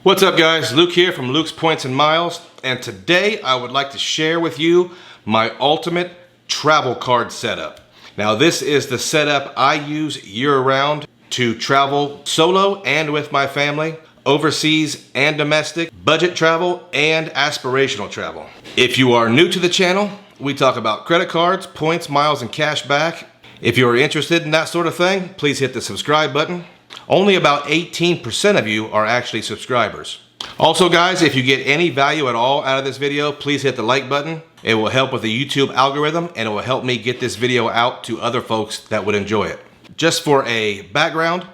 What's up guys, Luke here from Luke's Points and Miles, and today I would like to share with you my ultimate travel card setup. Now this is the setup I use year-round to travel solo and with my family, overseas and domestic, budget travel and aspirational travel. If you are new to the channel, we talk about credit cards, points, miles, and cash back. If you are interested in that sort of thing, please hit the subscribe button. Only about 18% of you are actually subscribers. Also guys, if you get any value at all out of this video, please hit the like button. It will help with the YouTube algorithm and it will help me get this video out to other folks that would enjoy it. Just for a background,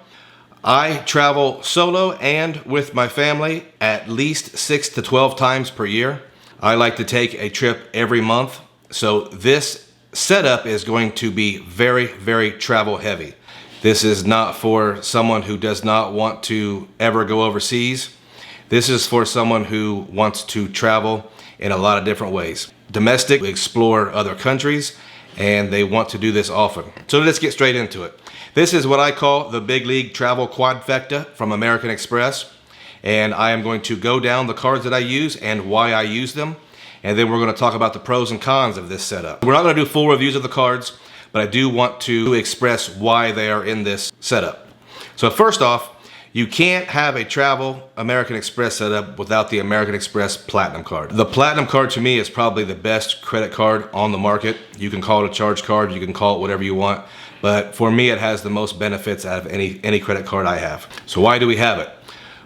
I travel solo and with my family at least 6 to 12 times per year. I like to take a trip every month, so this setup is going to be very, very travel heavy. This is not for someone who does not want to ever go overseas. This is for someone who wants to travel in a lot of different ways. Domestic, explore other countries, and they want to do this often. So let's get straight into it. This is what I call the Big League Travel Quadfecta from American Express. And I am going to go down the cards that I use and why I use them. And then we're going to talk about the pros and cons of this setup. We're not going to do full reviews of the cards, but I do want to express why they are in this setup. So first off, you can't have a travel American Express setup without the American Express Platinum card. The Platinum card to me is probably the best credit card on the market. You can call it a charge card, you can call it whatever you want, but for me it has the most benefits out of any credit card I have. So why do we have it?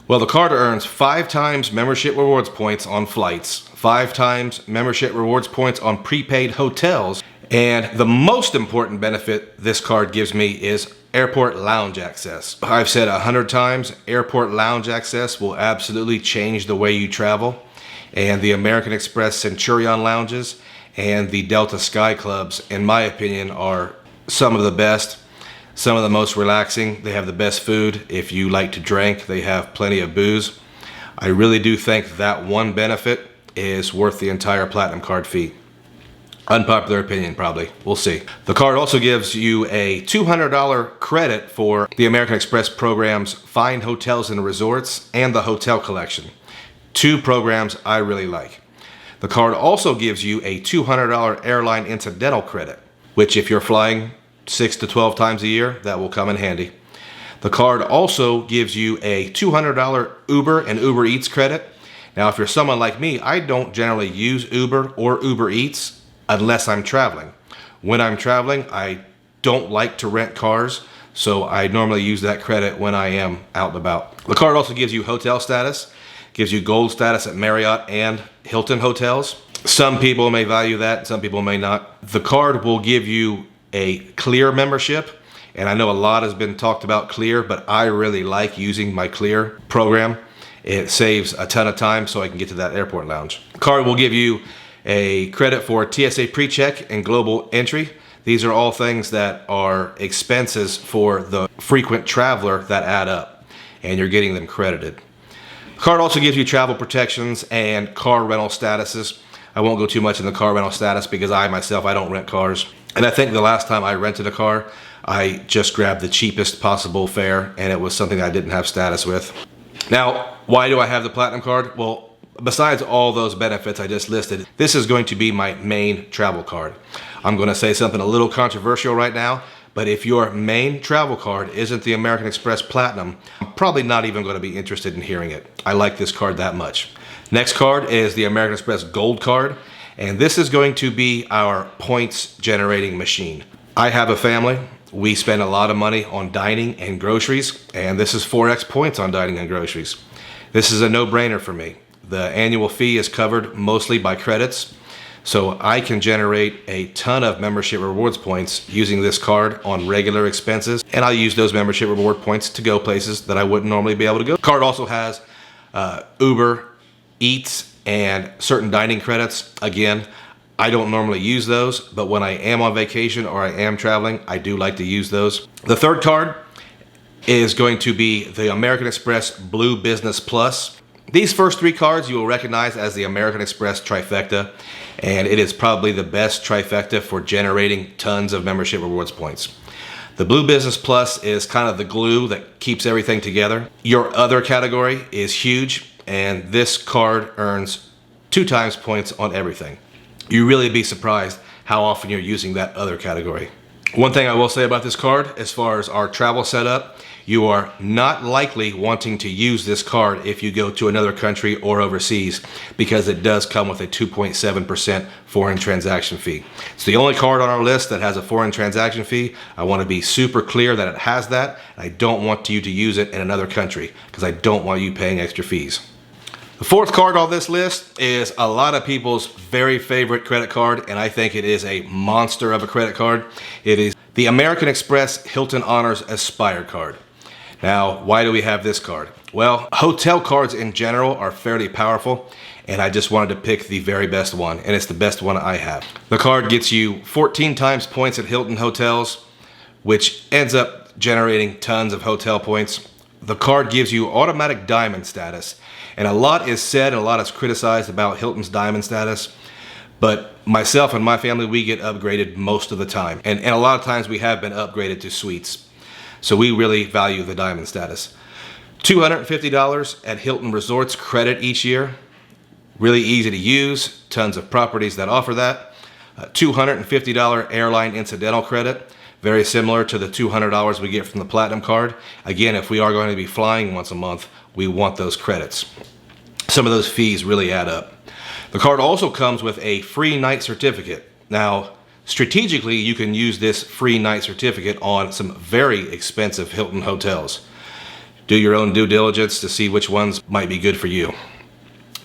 Well, the card earns 5 times membership rewards points on flights, 5 times membership rewards points on prepaid hotels, and the most important benefit this card gives me is airport lounge access. I've said 100 times, airport lounge access will absolutely change the way you travel. And the American Express Centurion lounges and the Delta Sky Clubs, in my opinion, are some of the best, some of the most relaxing. They have the best food. If you like to drink, they have plenty of booze. I really do think that one benefit is worth the entire Platinum card fee. Unpopular opinion, probably. We'll see. The card also gives you a $200 credit for the American Express program's Fine Hotels and Resorts and the Hotel Collection. 2 programs I really like. The card also gives you a $200 airline incidental credit, which if you're flying 6 to 12 times a year, that will come in handy. The card also gives you a $200 Uber and Uber Eats credit. Now, if you're someone like me, I don't generally use Uber or Uber Eats unless I'm traveling. When I'm traveling, I don't like to rent cars, so I normally use that credit when I am out and about. The card also gives you hotel status, gives you gold status at Marriott and Hilton hotels. Some people may value that, some people may not. The card will give you a Clear membership, and I know a lot has been talked about Clear, but I really like using my Clear program. It saves a ton of time so I can get to that airport lounge. The card will give you a credit for TSA PreCheck and Global Entry. These are all things that are expenses for the frequent traveler that add up, and you're getting them credited. The card also gives you travel protections and car rental statuses. I won't go too much in the car rental status because I don't rent cars. And I think the last time I rented a car, I just grabbed the cheapest possible fare, and it was something I didn't have status with. Now, why do I have the Platinum card? Well, besides all those benefits I just listed, this is going to be my main travel card. I'm going to say something a little controversial right now, but if your main travel card isn't the American Express Platinum, I'm probably not even going to be interested in hearing it. I like this card that much. Next card is the American Express Gold card, and this is going to be our points generating machine. I have a family. We spend a lot of money on dining and groceries, and this is 4x points on dining and groceries. This is a no-brainer for me. The annual fee is covered mostly by credits, so I can generate a ton of membership rewards points using this card on regular expenses, and I'll use those membership reward points to go places that I wouldn't normally be able to go. The card also has Uber Eats and certain dining credits. Again, I don't normally use those, but when I am on vacation or I am traveling, I do like to use those. The third card is going to be the American Express Blue Business Plus. These first 3 cards you will recognize as the American Express Trifecta, and it is probably the best trifecta for generating tons of membership rewards points. The Blue Business Plus is kind of the glue that keeps everything together. Your other category is huge, and this card earns 2 times points on everything. You'd really be surprised how often you're using that other category. One thing I will say about this card, as far as our travel setup, you are not likely wanting to use this card if you go to another country or overseas, because it does come with a 2.7% foreign transaction fee. It's the only card on our list that has a foreign transaction fee. I want to be super clear that it has that. I don't want you to use it in another country because I don't want you paying extra fees. The fourth card on this list is a lot of people's very favorite credit card, and I think it is a monster of a credit card. It is the American Express Hilton Honors Aspire card. Now, why do we have this card? Well, hotel cards in general are fairly powerful, and I just wanted to pick the very best one, and it's the best one I have. The card gets you 14 times points at Hilton hotels, which ends up generating tons of hotel points. The card gives you automatic diamond status, and a lot is said and a lot is criticized about Hilton's diamond status, but myself and my family, we get upgraded most of the time, and a lot of times we have been upgraded to suites. So we really value the diamond status. $250 at Hilton Resorts credit each year. Really easy to use, tons of properties that offer that. $250 airline incidental credit, very similar to the $200 we get from the Platinum card. Again, if we are going to be flying once a month, we want those credits. Some of those fees really add up. The card also comes with a free night certificate. Now, strategically, you can use this free night certificate on some very expensive Hilton hotels. Do your own due diligence to see which ones might be good for you.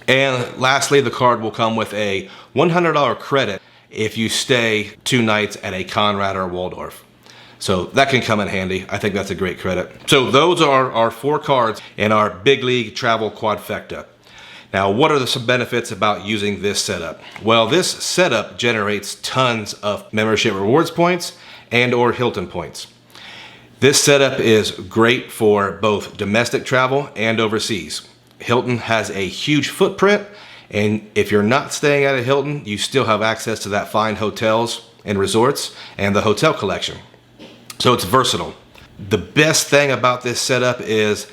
And lastly, the card will come with a $100 credit if you stay 2 nights at a Conrad or Waldorf. So that can come in handy. I think that's a great credit. So those are our 4 cards in our Big League Travel Quadfecta. Now, what are some benefits about using this setup? Well, this setup generates tons of membership rewards points and or Hilton points. This setup is great for both domestic travel and overseas. Hilton has a huge footprint, and if you're not staying at a Hilton, you still have access to that fine hotels and resorts and the hotel collection. So it's versatile. The best thing about this setup is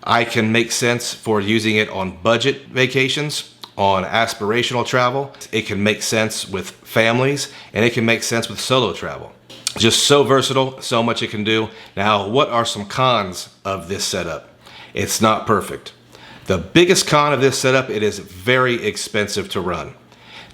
I can make sense for using it on budget vacations, on aspirational travel. It can make sense with families, and it can make sense with solo travel. Just so versatile, so much it can do. Now, what are some cons of this setup? It's not perfect. The biggest con of this setup, it is very expensive to run.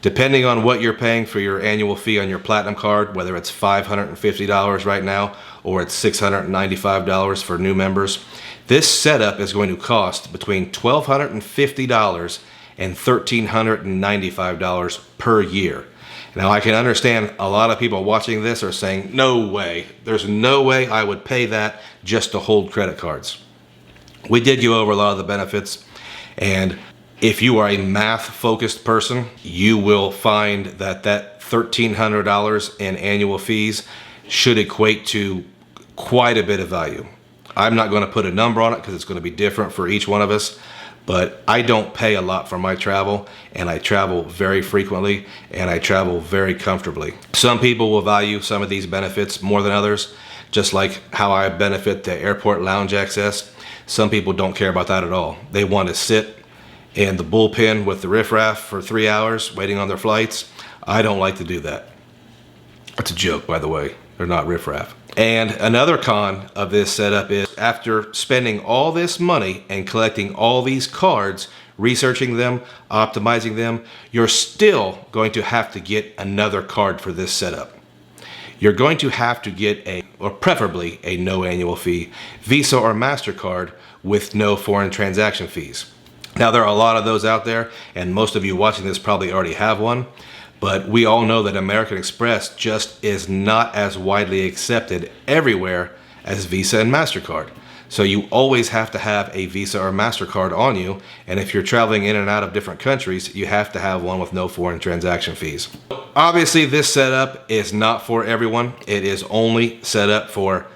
Depending on what you're paying for your annual fee on your Platinum card, whether it's $550 right now or it's $695 for new members, this setup is going to cost between $1,250 and $1,395 per year. Now, I can understand a lot of people watching this are saying, no way, there's no way I would pay that just to hold credit cards. We did go over a lot of the benefits, and if you are a math-focused person, you will find that that $1,300 in annual fees should equate to quite a bit of value. I'm not going to put a number on it because it's going to be different for each one of us, but I don't pay a lot for my travel, and I travel very frequently, and I travel very comfortably. Some people will value some of these benefits more than others, just like how I benefit the airport lounge access. Some people don't care about that at all. They want to sit in the bullpen with the riffraff for 3 hours waiting on their flights. I don't like to do that. That's a joke, by the way. They're not riffraff. And another con of this setup is after spending all this money and collecting all these cards, researching them, optimizing them, you're still going to have to get another card for this setup. You're going to have to get or preferably a no annual fee, Visa or MasterCard with no foreign transaction fees. Now, there are a lot of those out there, and most of you watching this probably already have one, but we all know that American Express just is not as widely accepted everywhere as Visa and MasterCard. So you always have to have a Visa or MasterCard on you, and if you're traveling in and out of different countries, you have to have one with no foreign transaction fees. Obviously, this setup is not for everyone. It is only set up for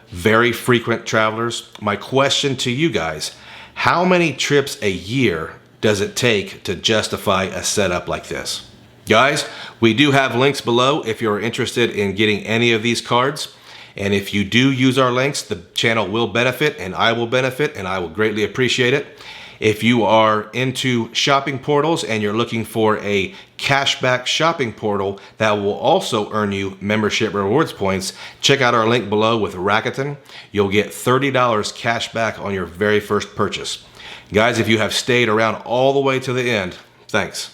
very frequent travelers. My question to you guys, how many trips a year does it take to justify a setup like this? Guys, we do have links below if you're interested in getting any of these cards. And if you do use our links, the channel will benefit and I will benefit, and I will greatly appreciate it. If you are into shopping portals and you're looking for a cashback shopping portal that will also earn you membership rewards points, check out our link below with Rakuten. You'll get $30 cash back on your very first purchase. Guys, if you have stayed around all the way to the end, thanks.